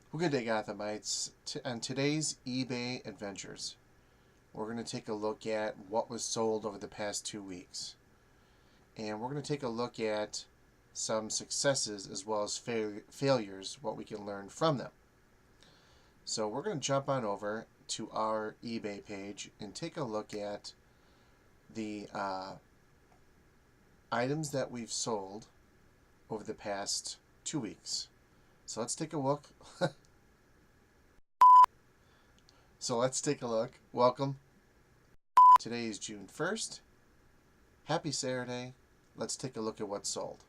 Well, good day, Gothamites. On today's eBay adventures, we're going to take a look at what was sold over the past 2 weeks. And we're going to take a look at some successes as well as failures, what we can learn from them. So we're going to jump on over to our eBay page and take a look at the items that we've sold over the past 2 weeks. So let's take a look. Let's take a look. Welcome. Today is June 1st. Happy Saturday. Let's take a look at what's sold.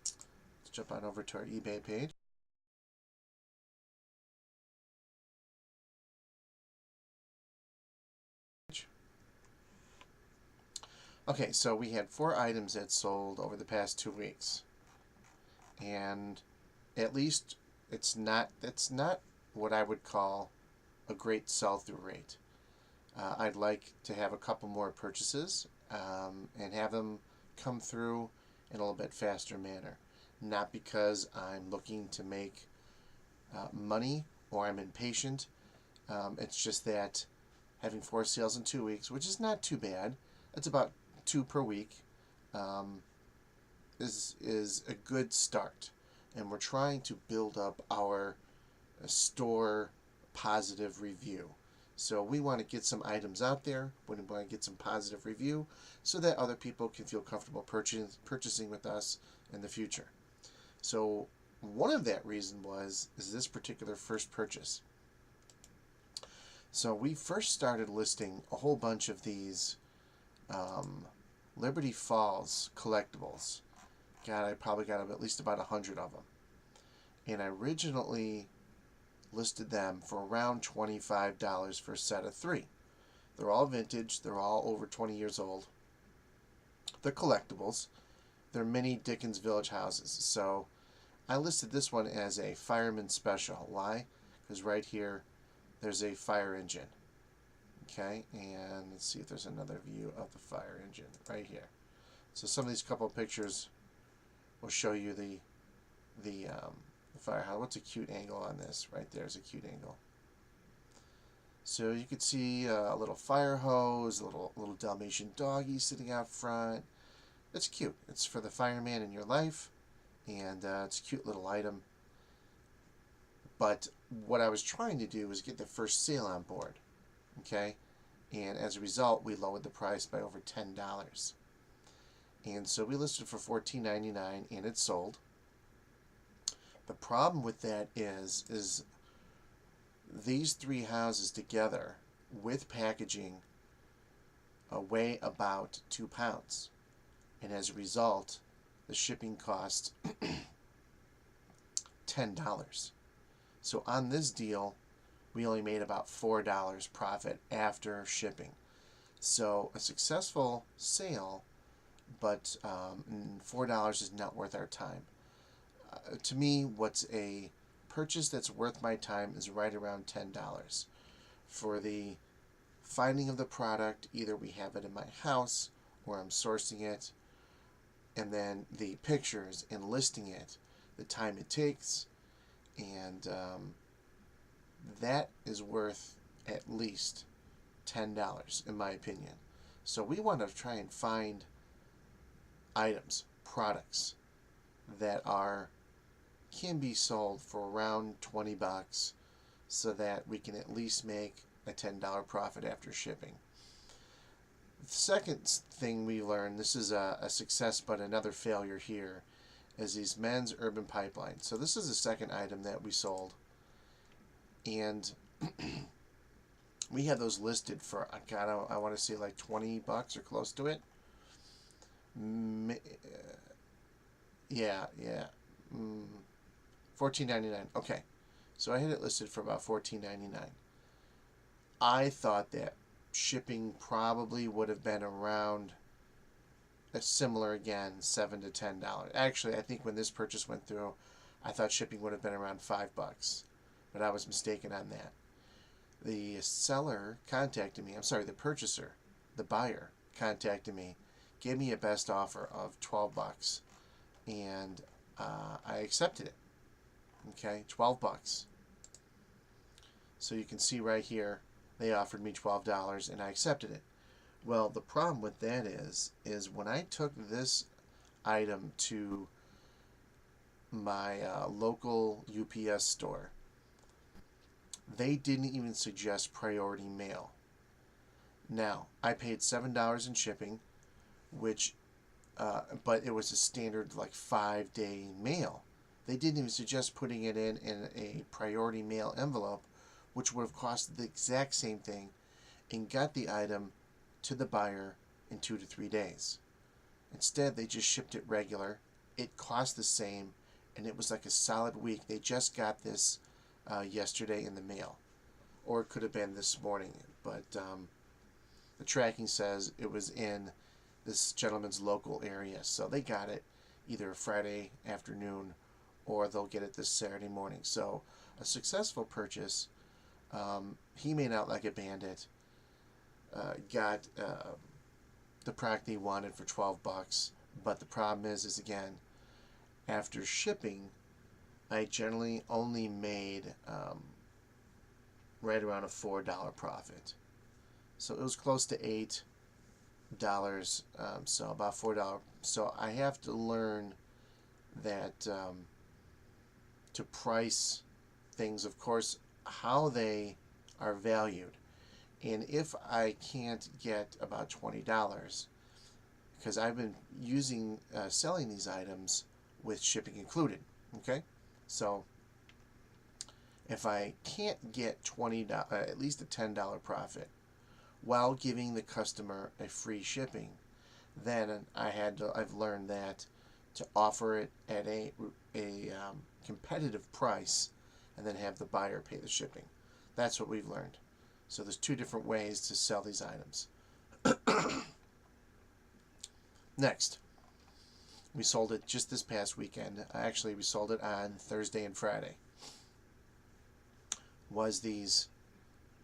Let's jump on over to our eBay page. Okay, so we had 4 items that sold over the past 2 weeks. And at least that's not what I would call a great sell-through rate. I'd like to have a couple more purchases and have them come through in a little bit faster manner. Not because I'm looking to make money or I'm impatient. It's just that having 4 sales in 2 weeks, which is not too bad, it's about 2 per week, is a good start. And we're trying to build up our store positive review. So we want to get some items out there. We want to get some positive review so that other people can feel comfortable purchasing with us in the future. So one of that reason is this particular first purchase. So we first started listing a whole bunch of these Liberty Falls collectibles. God, I probably got at least about 100 of them. And I originally listed them for around $25 for a set of 3. They're all vintage. They're all over 20 years old. They're collectibles. They're mini Dickens Village houses. So I listed this one as a fireman special. Why? Because right here there's a fire engine. Okay, and let's see if there's another view of the fire engine right here. So some of these couple of pictures will show you the firehouse. What's a cute angle on this? Right there's a cute angle. So you could see a little fire hose, a little Dalmatian doggy sitting out front. It's cute. It's for the fireman in your life, and it's a cute little item. But what I was trying to do was get the first sale on board. Okay, and as a result, we lowered the price by over $10. And so we listed for $14.99, and it sold. The problem with that is these 3 houses together with packaging weigh about 2 pounds. And as a result, the shipping cost $10. So on this deal, we only made about $4 profit after shipping. So a successful sale, but $4 is not worth our time. To me, what's a purchase that's worth my time is right around $10. For the finding of the product, either we have it in my house or I'm sourcing it, and then the pictures and listing it, the time it takes, and that is worth at least $10 in my opinion. So we want to try and find items, products that can be sold for around 20 bucks so that we can at least make a $10 profit after shipping. The second thing we learned, this is a success but another failure here, is these men's urban pipelines. So this is the second item that we sold, and we had those listed for, God, I want to say like 20 bucks or close to it. Yeah. $14.99. Okay, so I had it listed for about $14.99. I thought that shipping probably would have been around a similar, again, $7 to $10. Actually, I think when this purchase went through, I thought shipping would have been around $5, but I was mistaken on that. The seller contacted me. I'm sorry, the purchaser, the buyer contacted me, gave me a best offer of $12, and I accepted it. Okay, 12 bucks. So you can see right here, they offered me $12 and I accepted it. Well, the problem with that is when I took this item to my local UPS store, they didn't even suggest priority mail. Now, I paid $7 in shipping, which, but it was a standard like 5-day mail. They didn't even suggest putting it in a priority mail envelope, which would have cost the exact same thing, and got the item to the buyer in 2 to 3 days. Instead, they just shipped it regular. It cost the same, and it was like a solid week. They just got this yesterday in the mail, or it could have been this morning, but the tracking says it was in this gentleman's local area, so they got it either Friday afternoon or they'll get it this Saturday morning. So a successful purchase. He made out like a bandit. Got the product he wanted for 12 bucks, but the problem is again, after shipping, I generally only made right around a $4 profit. So it was close to $8, so about $4. So I have to learn that to price things, of course, how they are valued. And if I can't get about $20, because I've been selling these items with shipping included, okay? So if I can't get at least a $10 profit while giving the customer a free shipping, then I've learned that to offer it at a competitive price and then have the buyer pay the shipping. That's what we've learned. So there's 2 different ways to sell these items. Next, we sold it just this past weekend. Actually, we sold it on Thursday and Friday. Was these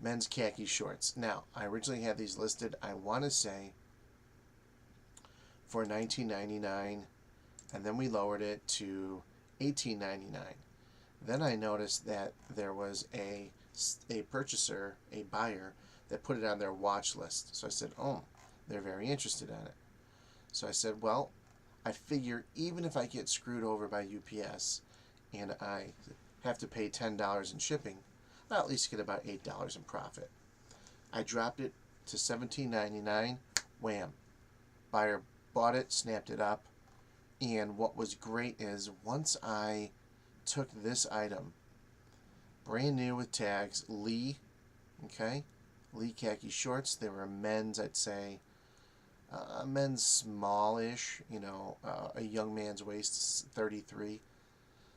men's khaki shorts. Now, I originally had these listed, I want to say, for $19.99, and then we lowered it to $18.99. Then I noticed that there was a purchaser, a buyer, that put it on their watch list. So I said, oh, they're very interested in it. So I said, well, I figure even if I get screwed over by UPS and I have to pay $10 in shipping, I'll at least get about $8 in profit. I dropped it to $17.99. Wham. Buyer bought it, snapped it up. And what was great is once I took this item, brand new with tags, Lee, okay, Lee khaki shorts. They were men's, I'd say, men's smallish, a young man's waist, 33.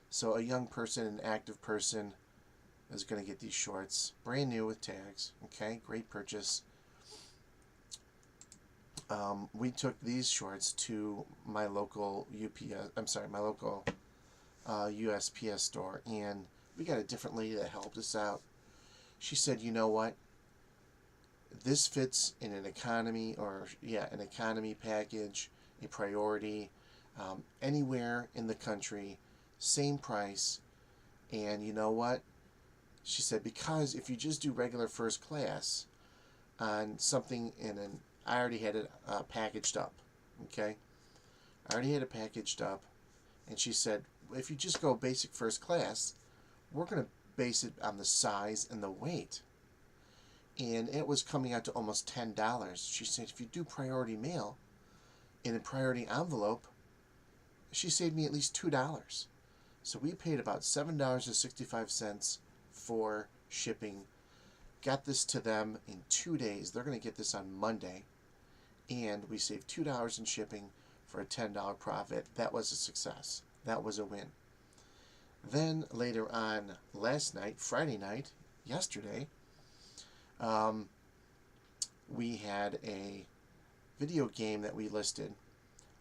So a young person, an active person, is going to get these shorts, brand new with tags. Okay, great purchase. We took these shorts to my local USPS store, and we got a different lady that helped us out. She said, you know what? This fits in an economy package, a priority, anywhere in the country, same price. And you know what? She said, because if you just do regular first class on something I already had it packaged up, okay? I already had it packaged up, and she said, if you just go basic first class, we're going to base it on the size and the weight. And it was coming out to almost $10. She said, if you do priority mail in a priority envelope, she saved me at least $2. So we paid about $7.65 for shipping. Got this to them in 2 days. They're going to get this on Monday. And we saved $2 in shipping for a $10 profit. That was a success. That was a win. Then later on last night, Friday night, yesterday, we had a video game that we listed.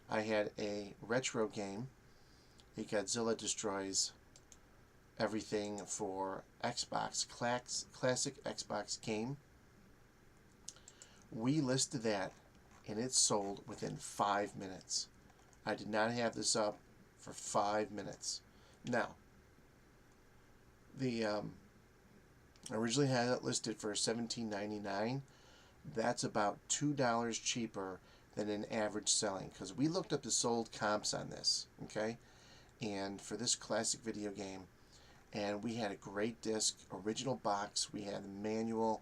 I had a retro game, a Godzilla Destroys Everything for Xbox, classic Xbox game. We listed that, and it sold within 5 minutes. I did not have this up for 5 minutes. Now, The I originally had it listed for $17.99. That's about $2 cheaper than an average selling, because we looked up the sold comps on this, okay? And for this classic video game, and we had a great disc, original box, we had the manual.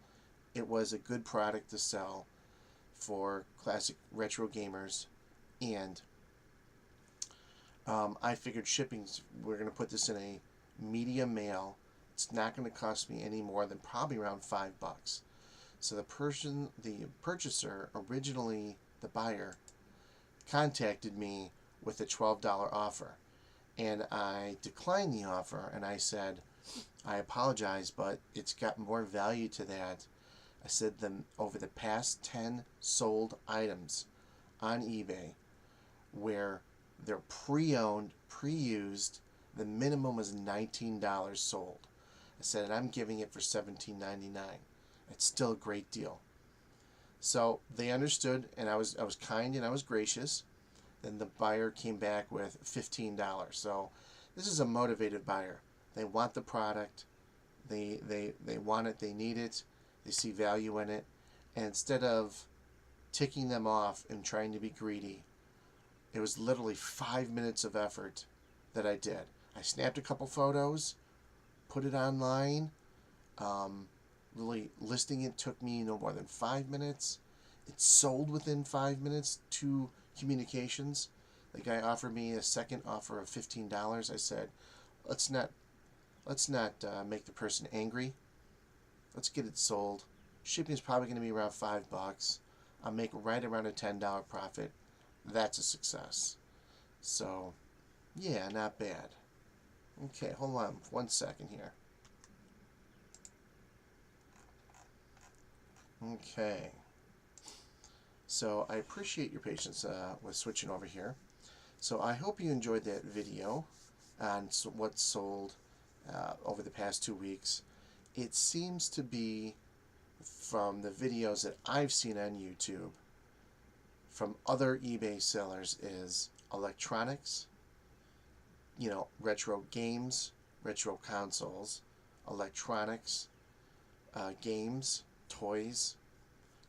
It was a good product to sell for classic retro gamers. And I figured shipping's, we're going to put this in a medium mail. It's not going to cost me any more than probably around $5. So the purchaser, originally the buyer, contacted me with a $12 offer. And I declined the offer, and I said, I apologize, but it's got more value to that. I said, over the past 10 sold items on eBay where they're pre-owned, pre-used, the minimum was $19 sold. I said, and I'm giving it for $17.99. It's still a great deal. So they understood, and I was kind and I was gracious. Then the buyer came back with $15. So this is a motivated buyer. They want the product. They want it. They need it. They see value in it. And instead of ticking them off and trying to be greedy, it was literally 5 minutes of effort that I did. I snapped a couple photos, put it online. Really listing it took me no more than 5 minutes. It sold within 5 minutes. 2 communications. The guy offered me a second offer of $15. I said, let's not make the person angry. Let's get it sold. Shipping is probably going to be around $5. I'll make right around a $10 profit. That's a success. So, yeah, not bad. Okay, hold on 1 second here. Okay. So I appreciate your patience with switching over here. So I hope you enjoyed that video on what sold over the past 2 weeks. It seems to be, from the videos that I've seen on YouTube from other eBay sellers, is electronics, retro games, retro consoles, electronics, games, toys,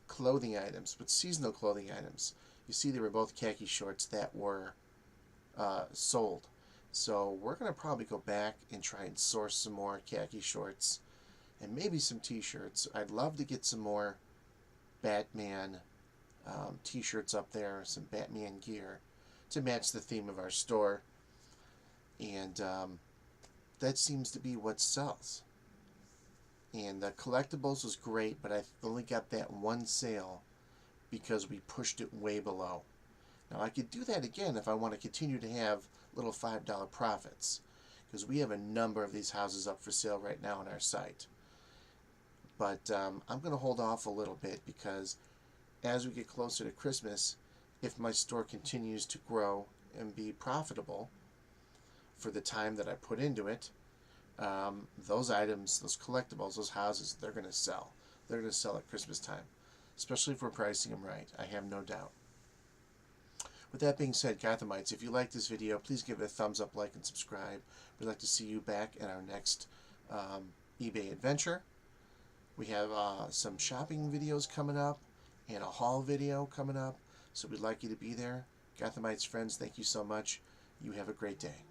clothing items, but seasonal clothing items. You see, they were both khaki shorts that were sold. So we're going to probably go back and try and source some more khaki shorts and maybe some t-shirts. I'd love to get some more Batman t-shirts up there, some Batman gear to match the theme of our store. And that seems to be what sells. And the collectibles was great, but I only got that one sale because we pushed it way below. Now I could do that again if I want to continue to have little $5 profits, because we have a number of these houses up for sale right now on our site. But I'm going to hold off a little bit, because as we get closer to Christmas, if my store continues to grow and be profitable for the time that I put into it, those items, those collectibles, those houses, they're going to sell. They're going to sell at Christmas time, especially if we're pricing them right. I have no doubt. With that being said, Gothamites, if you like this video, please give it a thumbs up, like, and subscribe. We'd like to see you back at our next eBay adventure. We have some shopping videos coming up and a haul video coming up, so we'd like you to be there. Gothamites friends, thank you so much. You have a great day.